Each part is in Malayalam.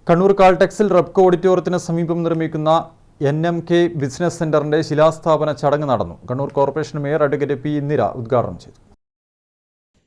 കണ്ണൂർ കാൾടെക്സിൽ റെപ്കോ ഓഡിറ്റോറിയത്തിന് സമീപം നിർമ്മിക്കുന്ന NMK ബിസിനസ് സെന്ററിന്റെ ശിലാസ്ഥാപന ചടങ്ങ് നടന്നു. Kannur corporation mayor advocate P. Indira ഉദ്ഘാടനം ചെയ്തു.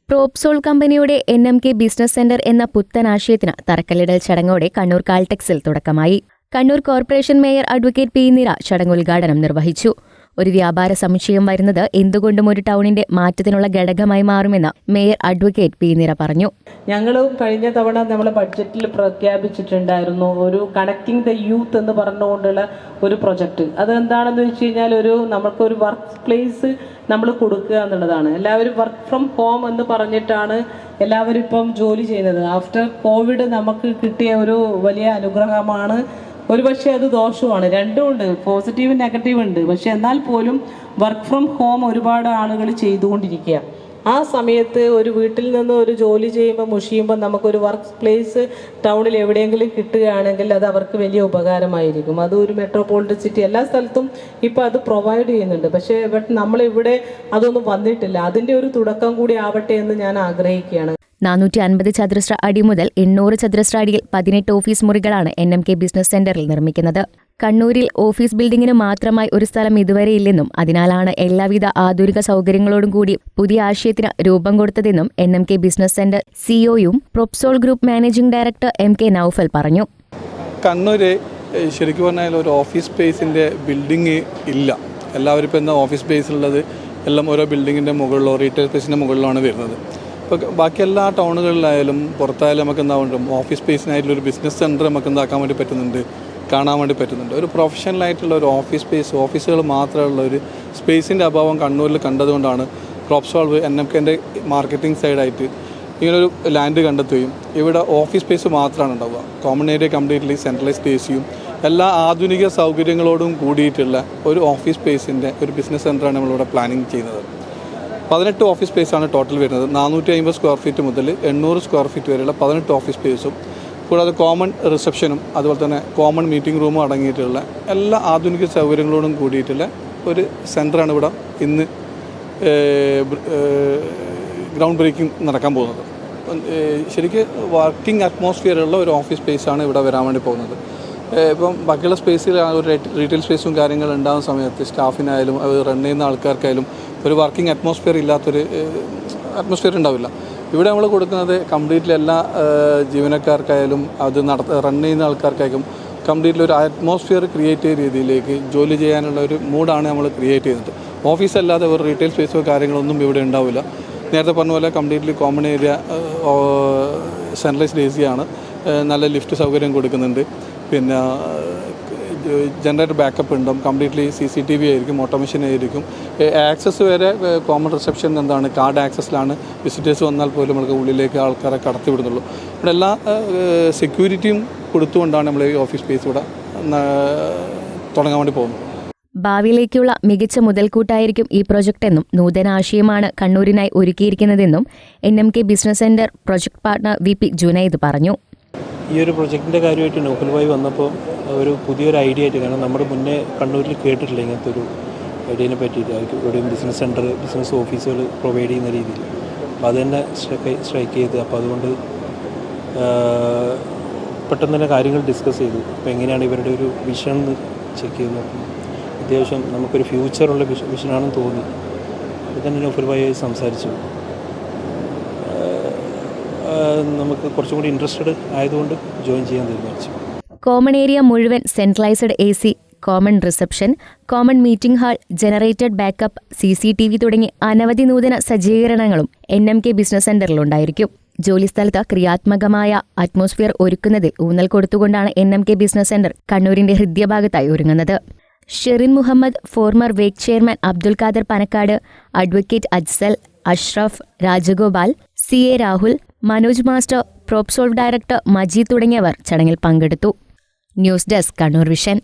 പ്രോപ്സോൾ കമ്പനിയുടെ NMK ബിസിനസ് സെന്റർ എന്ന പുത്തൻ ആശയത്തിന് തറക്കല്ലിടൽ ചടങ്ങോടെ കണ്ണൂർ കാൾടെക്സിൽ തുടക്കമായി. Kannur corporation mayor advocate P. Indira ചടങ്ങ് ഉദ്ഘാടനം നിർവഹിച്ചു. ഒരു വ്യാപാര സമുച്ചയം വരുന്നത് എന്തുകൊണ്ടും ഒരു ടൗണിന്റെ മാറ്റത്തിനുള്ള ഘടകമായി മാറുമെന്ന് മേയർ അഡ്വക്കേറ്റ് പി. ഇന്ദിര പറഞ്ഞു. ഞങ്ങൾ കഴിഞ്ഞ തവണ നമ്മളെ ബഡ്ജറ്റിൽ പ്രഖ്യാപിച്ചിട്ടുണ്ടായിരുന്നു ഒരു കണക്റ്റിംഗ് ദ യൂത്ത് എന്ന് പറഞ്ഞുകൊണ്ടുള്ള ഒരു പ്രൊജക്റ്റ്. അതെന്താണെന്ന് വെച്ച് കഴിഞ്ഞാൽ നമുക്കൊരു വർക്ക് പ്ലേസ് നമ്മൾ കൊടുക്കുക എന്നുള്ളതാണ്. എല്ലാവരും വർക്ക് ഫ്രം ഹോം എന്ന് പറഞ്ഞിട്ടാണ് എല്ലാവരും ഇപ്പം ജോലി ചെയ്യുന്നത്. ആഫ്റ്റർ കോവിഡ് നമുക്ക് കിട്ടിയ ഒരു വലിയ അനുഗ്രഹമാണ്. ഒരുപക്ഷെ അത് ദോഷവുമാണ്, രണ്ടും ഉണ്ട്, പോസിറ്റീവ് നെഗറ്റീവ് ഉണ്ട്. പക്ഷെ എന്നാൽ പോലും വർക്ക് ഫ്രം ഹോം ഒരുപാട് ആളുകൾ ചെയ്തുകൊണ്ടിരിക്കുക. ആ സമയത്ത് ഒരു വീട്ടിൽ നിന്ന് ഒരു ജോലി മുഷിയുമ്പോൾ നമുക്കൊരു വർക്ക് പ്ലേസ് ടൗണിൽ എവിടെയെങ്കിലും കിട്ടുകയാണെങ്കിൽ അത് അവർക്ക് വലിയ ഉപകാരമായിരിക്കും. അത് ഒരു മെട്രോപൊളിറ്റൻ സിറ്റി എല്ലാ സ്ഥലത്തും ഇപ്പോൾ അത് പ്രൊവൈഡ് ചെയ്യുന്നുണ്ട്. പക്ഷേ നമ്മളിവിടെ അതൊന്നും വന്നിട്ടില്ല. അതിൻ്റെ ഒരു തുടക്കം കൂടി ആവട്ടെ എന്ന് ഞാൻ ആഗ്രഹിക്കുകയാണ്. 450 ചതുരശ്ര അടി മുതൽ 800 ചതുരശ്ര അടിയിൽ 18 ഓഫീസ് മുറികളാണ് NMK ബിസിനസ് സെന്ററിൽ നിർമ്മിക്കുന്നത്. കണ്ണൂരിൽ ഓഫീസ് ബിൽഡിംഗിന് മാത്രമായി ഒരു സ്ഥലം ഇതുവരെ ഇല്ലെന്നും അതിനാലാണ് എല്ലാവിധ ആധുനിക സൗകര്യങ്ങളോടും കൂടി പുതിയ ആശയത്തിന് രൂപം കൊടുത്തതെന്നും NMK ബിസിനസ് സെന്റർ സിഇഒയും പ്രോപ്സോൾ group managing director MK Naufal പറഞ്ഞു. കണ്ണൂര് ശരിക്കും പറഞ്ഞാൽ ഒരു ഓഫീസ് സ്പേസിൻ്റെ ബിൽഡിംഗ് ഇല്ല. എല്ലാവരും ഇപ്പോൾ എന്താ ഓഫീസ് സ്പേസിലുള്ളത് എല്ലാം ഓരോ ബിൽഡിങ്ങിൻ്റെ മുകളിലോ റീറ്റെയിൽ സ്പേസിൻ്റെ മുകളിലാണ് വരുന്നത്. ഇപ്പോൾ ബാക്കി എല്ലാ ടൗണുകളിലായാലും പുറത്തായാലും നമുക്ക് എന്താ ഓഫീസ് സ്പേസിനായിട്ടുള്ളൊരു ബിസിനസ് സെൻറ്റർ നമുക്ക് എന്താക്കാൻ വേണ്ടി പറ്റുന്നുണ്ട്, കാണാൻ വേണ്ടി പറ്റുന്നുണ്ട്. ഒരു പ്രൊഫഷണലായിട്ടുള്ള ഒരു ഓഫീസ് സ്പേസ്, ഓഫീസുകൾ മാത്രമുള്ള ഒരു സ്പേസിൻ്റെ അഭാവം കണ്ണൂരിൽ കണ്ടതുകൊണ്ടാണ് പ്രോപ്സോൾ NMKൻ്റെ മാർക്കറ്റിംഗ് സൈഡായിട്ട് ഇങ്ങനൊരു ലാൻഡ് കണ്ടെത്തുകയും ഇവിടെ ഓഫീസ് സ്പേസ് മാത്രമാണ് ഉണ്ടാവുക. Common area completely centralised AC എല്ലാ ആധുനിക സൗകര്യങ്ങളോടും കൂടിയിട്ടുള്ള ഒരു ഓഫീസ് സ്പേസിൻ്റെ ഒരു ബിസിനസ് സെൻറ്ററാണ് നമ്മളിവിടെ പ്ലാനിങ് ചെയ്യുന്നത്. 18 ഓഫീസ് സ്പേസാണ് ടോട്ടൽ വരുന്നത്. 450 സ്ക്വയർ ഫീറ്റ് മുതൽ 800 സ്ക്വയർ ഫീറ്റ് വരെയുള്ള 18 ഓഫീസ് സ്പേസും കൂടാതെ കോമൺ റിസപ്ഷനും അതുപോലെ തന്നെ കോമൺ മീറ്റിംഗ് റൂമും അടങ്ങിയിട്ടുള്ള എല്ലാ ആധുനിക സൗകര്യങ്ങളോടും കൂടിയിട്ടുള്ള ഒരു സെൻറ്ററാണ് ഇവിടെ ഇന്ന് ഗ്രൗണ്ട് ബ്രേക്കിംഗ് നടക്കാൻ പോകുന്നത്. ശരിക്കും വർക്കിംഗ് അറ്റ്മോസ്ഫിയറുള്ള ഒരു ഓഫീസ് സ്പേസാണ് ഇവിടെ വരാൻ വേണ്ടി പോകുന്നത്. ഇപ്പം ബാക്കിയുള്ള സ്പേസിൽ ഒരു റീറ്റെയിൽ സ്പേസും കാര്യങ്ങളും ഉണ്ടാകുന്ന സമയത്ത് സ്റ്റാഫിനായാലും അത് റൺ ചെയ്യുന്ന ആൾക്കാർക്കായാലും ഒരു വർക്കിംഗ് അറ്റ്മോസ്ഫിയർ ഇല്ലാത്തൊരു അറ്റ്മോസ്ഫിയർ ഉണ്ടാവില്ല. ഇവിടെ നമ്മൾ കൊടുക്കുന്നത് കംപ്ലീറ്റ്ലി എല്ലാ ജീവനക്കാർക്കായാലും അത് റൺ ചെയ്യുന്ന ആൾക്കാർക്കായാലും കംപ്ലീറ്റ്ലി ഒരു അറ്റ്മോസ്ഫിയർ ക്രിയേറ്റ് ചെയ്ത രീതിയിലേക്ക് ജോലി ചെയ്യാനുള്ള ഒരു മൂഡാണ് നമ്മൾ ക്രിയേറ്റ് ചെയ്യുന്നത്. ഓഫീസല്ലാതെ ഒരു റീറ്റെയിൽ സ്പേസോ കാര്യങ്ങളൊന്നും ഇവിടെ ഉണ്ടാവില്ല. നേരത്തെ പറഞ്ഞ പോലെ completely common area centralised AC ആണ്. നല്ല ലിഫ്റ്റ് സൗകര്യം കൊടുക്കുന്നുണ്ട്. പിന്നെ ജനറേറ്റർ ബാക്കപ്പ് ഉണ്ടാവും. കംപ്ലീറ്റ്ലി CCTV ആയിരിക്കും, ഓട്ടോമേഷൻ ആയിരിക്കും. ആക്സസ് വരെ കോമൺ റിസപ്ഷൻ എന്താണ് കാർഡ് ആക്സസിലാണ് വിസിറ്റേഴ്സ് വന്നാൽ പോലും നമുക്ക് ഉള്ളിലേക്ക് ആൾക്കാരെ കടത്തിവിടുന്നുള്ളൂ. ഇവിടെ എല്ലാ സെക്യൂരിറ്റിയും കൊടുത്തുകൊണ്ടാണ് നമ്മൾ ഈ ഓഫീസ് സ്പേസ് ഇവിടെ തുടങ്ങാൻ വേണ്ടി പോകുന്നത്. ഭാവിയിലേക്കുള്ള മികച്ച മുതൽക്കൂട്ടായിരിക്കും ഈ പ്രൊജക്ട് എന്നും നൂതന ആശയമാണ് കണ്ണൂരിനായി ഒരുക്കിയിരിക്കുന്നതെന്നും NMK business centre project partner VP Junaid പറഞ്ഞു. ഈ ഒരു പ്രൊജക്റ്റിൻ്റെ കാര്യമായിട്ട് നൗഫൽ ഭായി വന്നപ്പോൾ ഒരു പുതിയൊരു ഐഡിയ ആയിട്ട്, കാരണം നമ്മുടെ മുന്നേ കണ്ണൂരിൽ കേട്ടിട്ടില്ല ഇങ്ങനത്തെ ഒരു ഐഡിയനെ പറ്റിയിട്ട്. എവിടെയും ബിസിനസ് സെൻറ്റർ, ബിസിനസ് ഓഫീസുകൾ പ്രൊവൈഡ് ചെയ്യുന്ന രീതിയിൽ. അപ്പോൾ അത് തന്നെ സ്ട്രൈക്ക് ചെയ്ത്, അപ്പോൾ അതുകൊണ്ട് പെട്ടെന്ന് തന്നെ കാര്യങ്ങൾ ഡിസ്കസ് ചെയ്തു. അപ്പോൾ എങ്ങനെയാണ് ഇവരുടെ ഒരു വിഷൻ ചെക്ക് ചെയ്ത് നോക്കുന്നത്. അത്യാവശ്യം നമുക്കൊരു ഫ്യൂച്ചറുള്ള വിഷനാണെന്ന് തോന്നി. അപ്പോൾ തന്നെ നൗഫൽ ഭായി സംസാരിച്ചു. നമുക്ക് കുറച്ചും കൂടി ഇൻട്രസ്റ്റഡ് ആയതുകൊണ്ട് ജോയിൻ ചെയ്യാൻ തീരുമാനിച്ചു. കോമൺ ഏരിയ മുഴുവൻ centralised AC, common reception, common meeting hall, generated backup, CCTV തുടങ്ങി അനവധി നൂതന സജ്ജീകരണങ്ങളും NMK ബിസിനസ് സെന്ററിലുണ്ടായിരിക്കും. ജോലിസ്ഥലത്ത് ക്രിയാത്മകമായ അറ്റ്മോസ്ഫിയർ ഒരുക്കുന്നതിൽ ഊന്നൽ കൊടുത്തുകൊണ്ടാണ് NMK ബിസിനസ് സെന്റർ കണ്ണൂരിന്റെ ഹൃദയഭാഗത്തായി ഒരുങ്ങുന്നത്. ഷെറിൻ മുഹമ്മദ്, ഫോർമർ വേക്ക് chairman Abdul Khader Panakkad, advocate Ajsal, Ashraf, Rajagopal, CA Rahul, Manoj master, പ്രോപ്സോൾ ഡയറക്ടർ മജീദ് തുടങ്ങിയവർ ചടങ്ങിൽ പങ്കെടുത്തു. News desk Kannur vision.